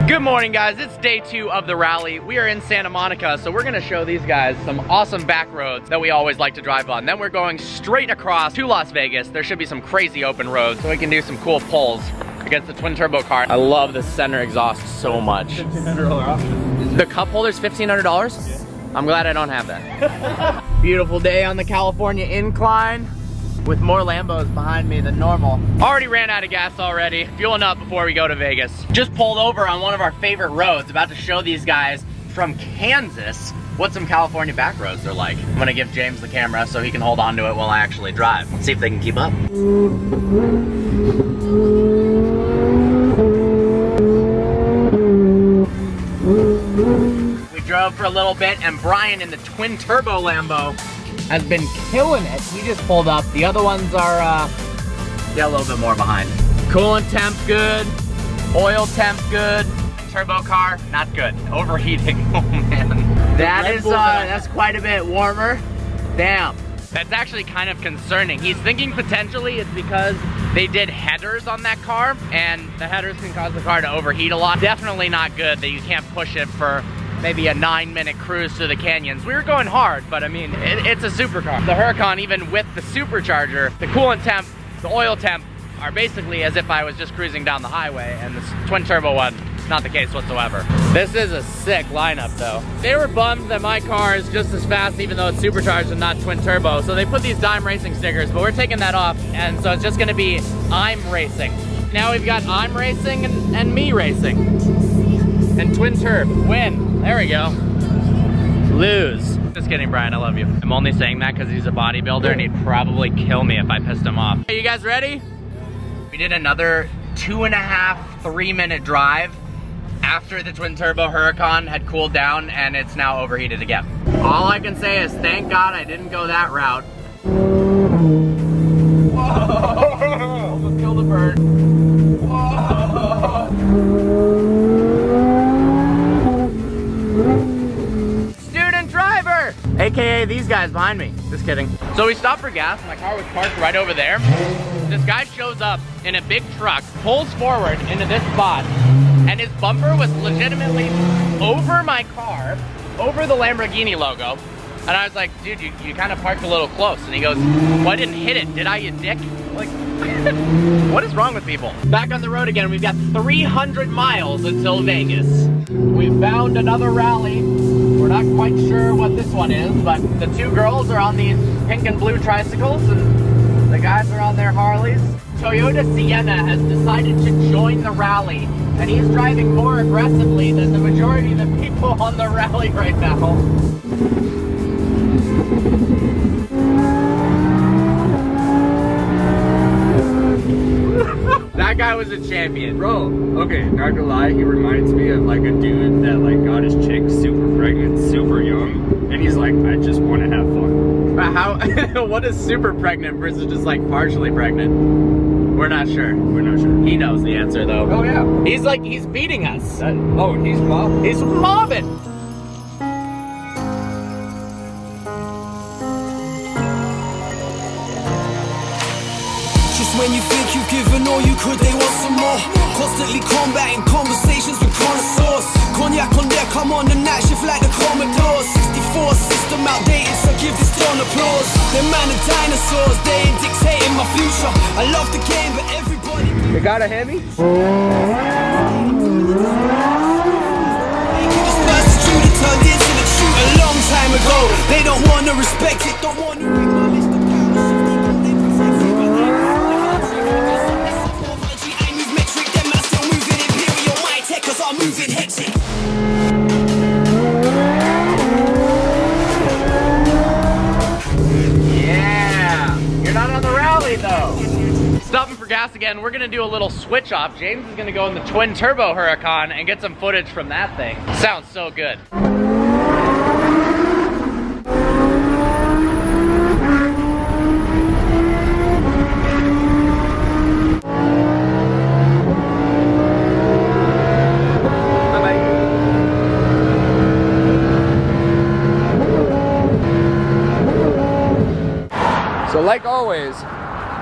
Good morning, guys. It's day 2 of the rally. We are in Santa Monica, so we're gonna show these guys some awesome back roads that we always like to drive on. Then we're going straight across to Las Vegas. There should be some crazy open roads, so we can do some cool pulls against the twin turbo car. I love the center exhaust so much. $1,500 option. The cup holder's $1,500? Yeah. I'm glad I don't have that. Beautiful day on the California incline with more Lambos behind me than normal. Already ran out of gas already. Fueling up before we go to Vegas. Just pulled over on one of our favorite roads. About to show these guys from Kansas what some California back roads are like. I'm gonna give James the camera so he can hold on to it while I actually drive. Let's see if they can keep up. We drove for a little bit and Brian in the twin turbo Lambo has been killing it. He just pulled up. The other ones are yeah, a little bit more behind. Coolant temp good, oil temp good, turbo car not good. Overheating. Oh man, that's quite a bit warmer. Damn. That's actually kind of concerning. He's thinking potentially it's because they did headers on that car, and the headers can cause the car to overheat a lot. Definitely not good that you can't push it for maybe a 9-minute cruise through the canyons. We were going hard, but I mean, it's a supercar. The Huracan, even with the supercharger, the coolant temp, the oil temp, are basically as if I was just cruising down the highway, and this twin turbo one, not the case whatsoever. This is a sick lineup though. They were bummed that my car is just as fast even though it's supercharged and not twin turbo, so they put these Dime Racing stickers, but we're taking that off, and so it's just gonna be I'm Racing. Now we've got I'm Racing and me racing. And twin turb, win. There we go. Lose. Just kidding, Brian, I love you. I'm only saying that because he's a bodybuilder and he'd probably kill me if I pissed him off. Are you guys ready? We did another 2.5, 3-minute drive after the twin turbo Huracan had cooled down and it's now overheated again. All I can say is thank God I didn't go that route. Whoa! Almost killed a bird. Whoa! Student driver! AKA these guys behind me. Just kidding. So we stopped for gas. My car was parked right over there. This guy shows up in a big truck, pulls forward into this spot, and his bumper was legitimately over my car, over the Lamborghini logo. And I was like, dude, you kind of parked a little close. And he goes, well, I didn't hit it. Did I, you dick? Like, what is wrong with people? Back on the road again. We've got 300 miles until Vegas. We found another rally. We're not quite sure what this one is, but the two girls are on these pink and blue tricycles, and the guys are on their Harleys. Toyota Sienna has decided to join the rally, and he's driving more aggressively than the majority of the people on the rally right now. That guy was a champion. Bro, okay, not gonna lie, he reminds me of like a dude that like got his chick super pregnant, super young, and he's like, I just want to have fun. But how, what is super pregnant versus just like partially pregnant? We're not sure. We're not sure. He knows the answer though. Oh yeah. He's like, he's beating us. Oh, he's mobbing. He's mobbing. Just when you think you've given all you could, they want some more. Constantly combating conversations with connoisseurs. Cognac on deck, I'm on the night shift like the Commodore. 64 system outdated, so give this John applause. Them man are dinosaurs, they ain't dictating my future. I love the game, but everybody... You got a Hemi? Turned into the truth a long time ago. They don't want to respect it, don't want to bring my list of I move metric, them man still moving imperial mind tech, cause I'm moving hectic. Yeah, you're not on the rally though. Stopping for gas again. We're gonna do a little switch off. James is gonna go in the twin turbo Huracan and get some footage from that thing. Sounds so good. So like always,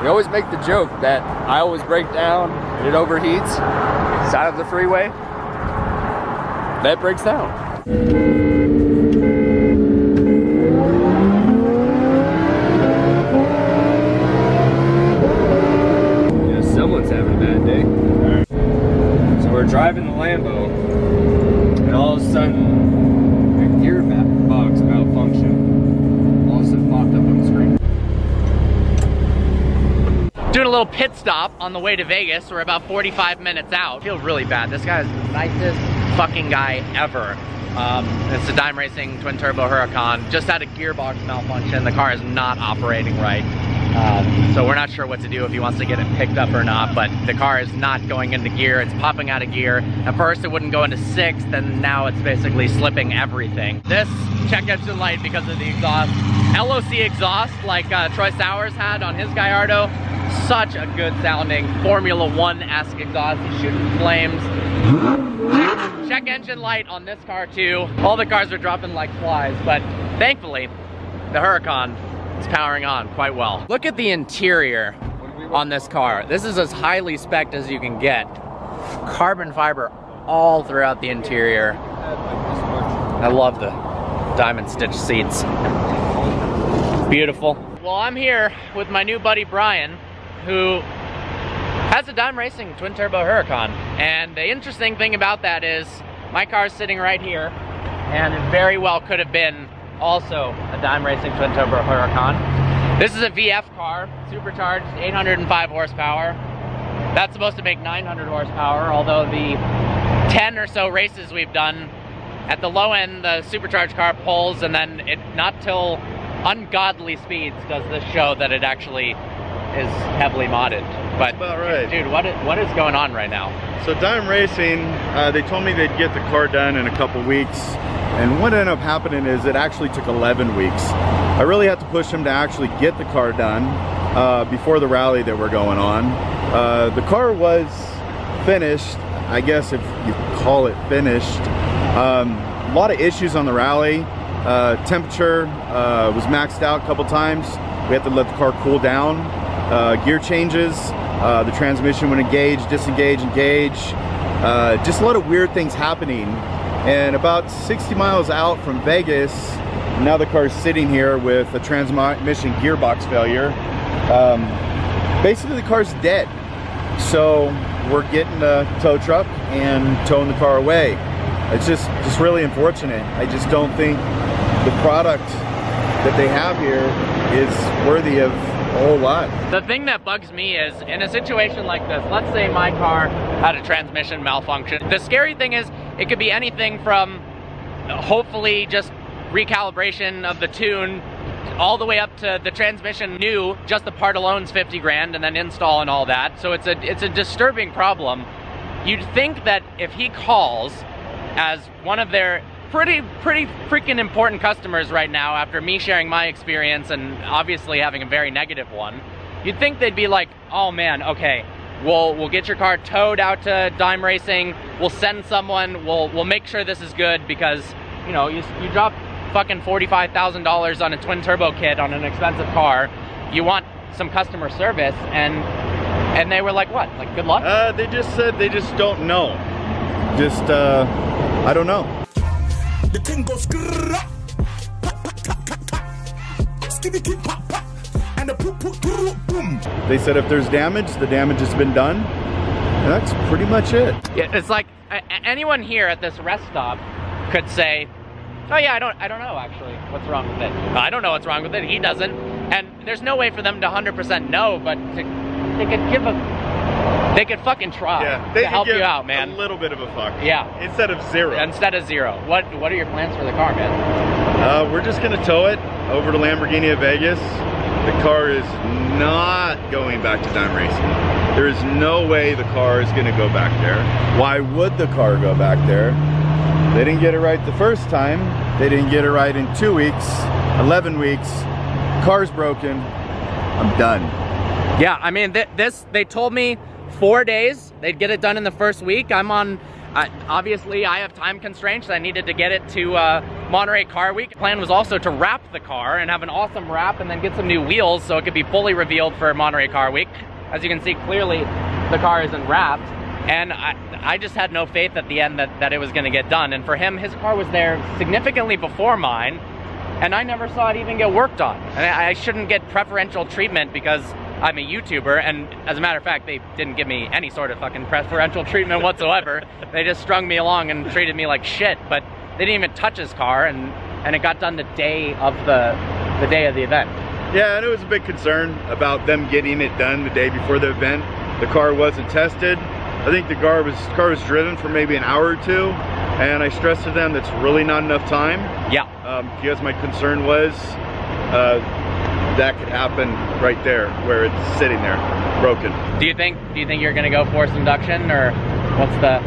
we always make the joke that I always break down and it overheats. Side of the freeway, that breaks down. Yeah, someone's having a bad day. So we're driving the Lambo, and all of a sudden, the gearbox malfunction. All of a sudden popped up on the screen. Doing a little pit stop on the way to Vegas. We're about 45 minutes out. I feel really bad. This guy's the nicest fucking guy ever. It's a Dime Racing twin turbo Huracan. Just had a gearbox malfunction. The car is not operating right. So we're not sure what to do, if he wants to get it picked up or not, but the car is not going into gear. It's popping out of gear. At first it wouldn't go into sixth, and now it's basically slipping everything. This check engine light because of the exhaust. LOC exhaust like Troy Sowers had on his Gallardo. Such a good sounding Formula One-esque exhaust. He's shooting flames. Check engine light on this car too. All the cars are dropping like flies, but thankfully the Huracan is powering on quite well. Look at the interior on this car. This is as highly spec'd as you can get. Carbon fiber all throughout the interior. I love the diamond stitch seats. Beautiful. Well, I'm here with my new buddy Brian, who has a Dime Racing twin turbo Huracan. And the interesting thing about that is my car's sitting right here, and it very well could have been also a Dime Racing twin turbo Huracan. This is a VF car, supercharged, 805 horsepower. That's supposed to make 900 horsepower, although the 10 or so races we've done, at the low end the supercharged car pulls, and then it not till ungodly speeds does this show that it actually is heavily modded. But about right. Dude, what is going on right now? So Dime Racing, they told me they'd get the car done in a couple weeks, and what ended up happening is it actually took 11 weeks. I really had to push them to actually get the car done before the rally that we're going on. The car was finished, I guess if you call it finished. A lot of issues on the rally. Temperature was maxed out a couple times. We had to let the car cool down. Gear changes, the transmission would engage, disengage, engage. Just a lot of weird things happening. And about 60 miles out from Vegas, now the car's sitting here with a transmission gearbox failure. Basically the car's dead. So we're getting a tow truck and towing the car away. It's just really unfortunate. I just don't think the product that they have here is worthy of a whole lot. The thing that bugs me is, in a situation like this, let's say my car had a transmission malfunction. The scary thing is, it could be anything from hopefully just recalibration of the tune, all the way up to the transmission new, just the part alone's 50 grand, and then install and all that. So it's a disturbing problem. You'd think that if he calls as one of their pretty freaking important customers right now, after me sharing my experience and obviously having a very negative one, you'd think they'd be like, oh man, okay, we'll get your car towed out to Dime Racing, we'll send someone, we'll make sure this is good, because you know, you drop fucking $45,000 on a twin turbo kit on an expensive car, you want some customer service, and they were like, what, like good luck? They just said they just don't know. Just I don't know. The thing goes and the boom. They said if there's damage, the damage has been done. And that's pretty much it. Yeah, it's like anyone here at this rest stop could say, oh yeah, I don't know actually what's wrong with it. I don't know what's wrong with it. He doesn't. And there's no way for them to 100% know, but they could fucking try to help you out, man. A little bit of a fuck. Yeah. Instead of zero. Instead of zero. What are your plans for the car, man? We're just gonna tow it over to Lamborghini at Vegas. The car is not going back to Dime Racing. There is no way the car is gonna go back there. Why would the car go back there? They didn't get it right the first time. They didn't get it right in 2 weeks, 11 weeks. Car's broken. I'm done. Yeah, I mean, they told me 4 days, they'd get it done in the first week. I'm on, obviously I have time constraints. I needed to get it to Monterey Car Week. The plan was also to wrap the car and have an awesome wrap and then get some new wheels so it could be fully revealed for Monterey Car Week. As you can see clearly, the car isn't wrapped. And I just had no faith at the end that it was gonna get done. And for him, his car was there significantly before mine, and I never saw it even get worked on. And I shouldn't get preferential treatment because I'm a YouTuber, and as a matter of fact, they didn't give me any sort of fucking preferential treatment whatsoever. They just strung me along and treated me like shit, but they didn't even touch his car, and it got done the day of the day of the event. Yeah, and it was a big concern about them getting it done the day before the event. The car wasn't tested. I think the car was driven for maybe an hour or two, and I stressed to them that's really not enough time. Yeah. Because my concern was that could happen right there where it's sitting there, broken. Do you think you're gonna go force induction, or what's the?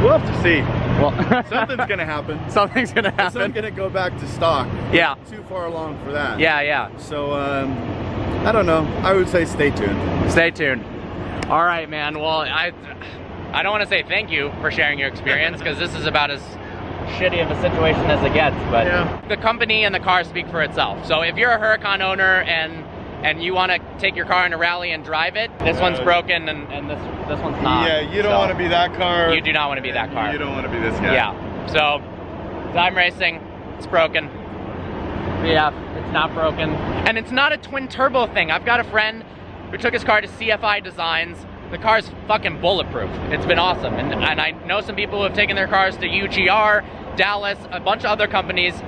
We'll have to see. Well, something's gonna happen. Something's gonna happen. It's not gonna go back to stock. Yeah. Too far along for that. Yeah, yeah. So I don't know. I would say stay tuned. Stay tuned. All right, man. Well, I don't want to say thank you for sharing your experience, because this is about as shitty of a situation as it gets, but yeah. The company and the car speak for itself. So if you're a Huracan owner and you want to take your car in a rally and drive it, this one's broken and this one's not. Yeah, you don't want to be that car. You do not want to be that car. You don't want to be this guy. Yeah. So Dime Racing, it's broken. Yeah, it's not broken. And it's not a twin turbo thing. I've got a friend who took his car to CFI Designs. The car's fucking bulletproof. It's been awesome. And I know some people who have taken their cars to UGR, Dallas, a bunch of other companies,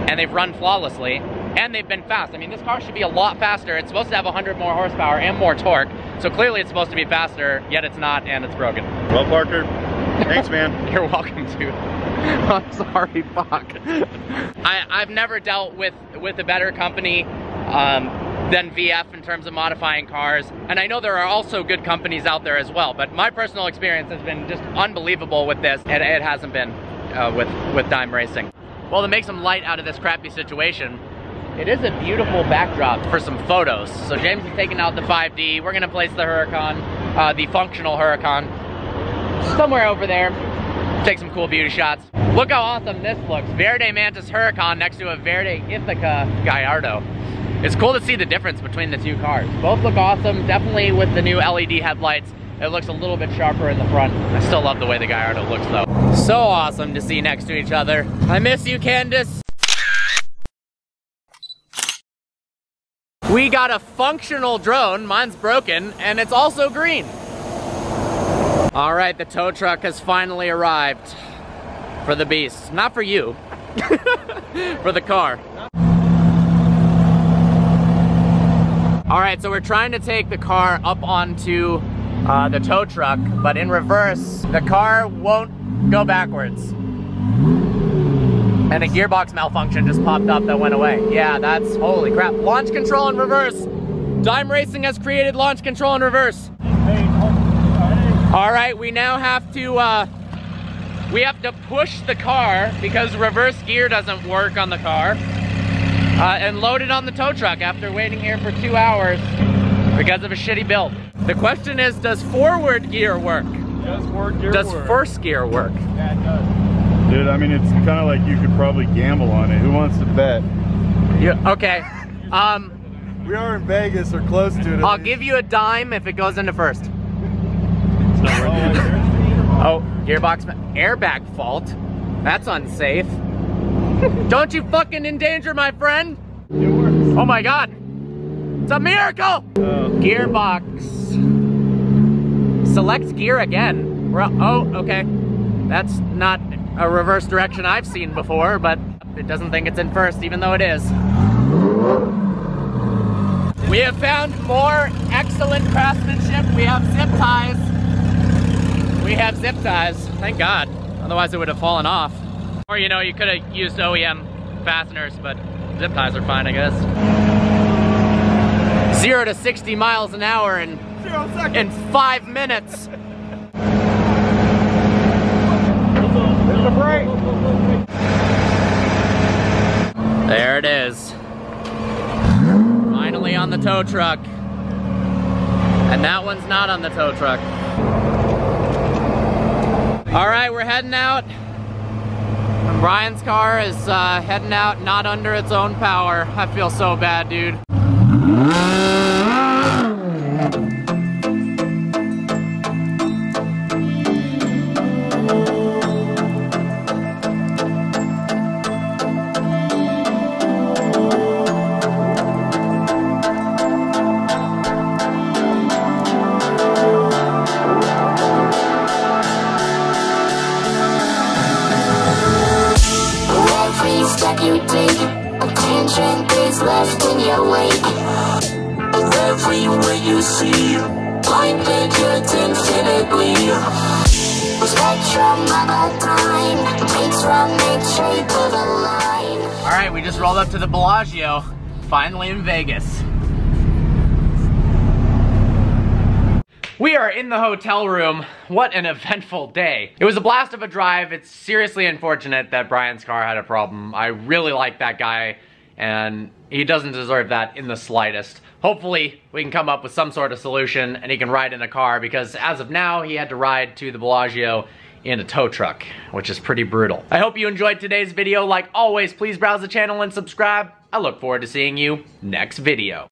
and they've run flawlessly, and they've been fast. I mean, this car should be a lot faster. It's supposed to have 100 more horsepower and more torque. So clearly it's supposed to be faster, yet it's not, and it's broken. Well, Parker, thanks, man. You're welcome, dude. I'm sorry, fuck. I've never dealt with a better company than VF in terms of modifying cars, and I know there are also good companies out there as well, but my personal experience has been just unbelievable with this, and it hasn't been with Dime Racing. Well, to make some light out of this crappy situation, it is a beautiful backdrop for some photos. So James is taking out the 5D. We're gonna place the Huracan, the functional Huracan, somewhere over there. Take some cool beauty shots. Look how awesome this looks. Verde Mantis Huracan next to a Verde Ithaca Gallardo. It's cool to see the difference between the two cars. Both look awesome, definitely with the new LED headlights. It looks a little bit sharper in the front. I still love the way the Gallardo looks though. So awesome to see next to each other. I miss you, Candace. We got a functional drone, mine's broken, and it's also green. All right, the tow truck has finally arrived for the beast. Not for you, for the car. All right, so we're trying to take the car up onto the tow truck, but in reverse, the car won't go backwards. And a gearbox malfunction just popped up that went away. Yeah, that's, holy crap. Launch control in reverse. Dime Racing has created launch control in reverse. All right, we now have to push the car because reverse gear doesn't work on the car. And load it on the tow truck after waiting here for 2 hours because of a shitty build. The question is, does forward gear work? Does first gear work? Yeah, it does. Dude, I mean, it's kind of like you could probably gamble on it. Who wants to bet? Yeah, okay. We are in Vegas or close to it. I'll give you a dime if it goes into first. It's not worth it. Oh, gearbox airbag fault. That's unsafe. Don't you fucking endanger my friend. It works. Oh my God. It's a miracle. Gearbox. Select gear again. Oh, okay. That's not a reverse direction I've seen before, but it doesn't think it's in first, even though it is. We have found more excellent craftsmanship. We have zip ties. We have zip ties, thank God. Otherwise it would have fallen off. Or, you know, you could have used OEM fasteners, but zip ties are fine, I guess. 0 to 60 miles an hour in 5 minutes. There's a brake. There it is. Finally on the tow truck. And that one's not on the tow truck. All right, we're heading out. And Brian's car is heading out, not under its own power. I feel so bad, dude. left when you wake. Everywhere you see, blinded yet infinitely. Spectrum of a time, takes from the shape of a line. All right, we just rolled up to the Bellagio, finally in Vegas. We are in the hotel room. What an eventful day. It was a blast of a drive. It's seriously unfortunate that Brian's car had a problem. I really like that guy, and he doesn't deserve that in the slightest. Hopefully, we can come up with some sort of solution and he can ride in a car, because as of now, he had to ride to the Bellagio in a tow truck, which is pretty brutal. I hope you enjoyed today's video. Like always, please browse the channel and subscribe. I look forward to seeing you next video.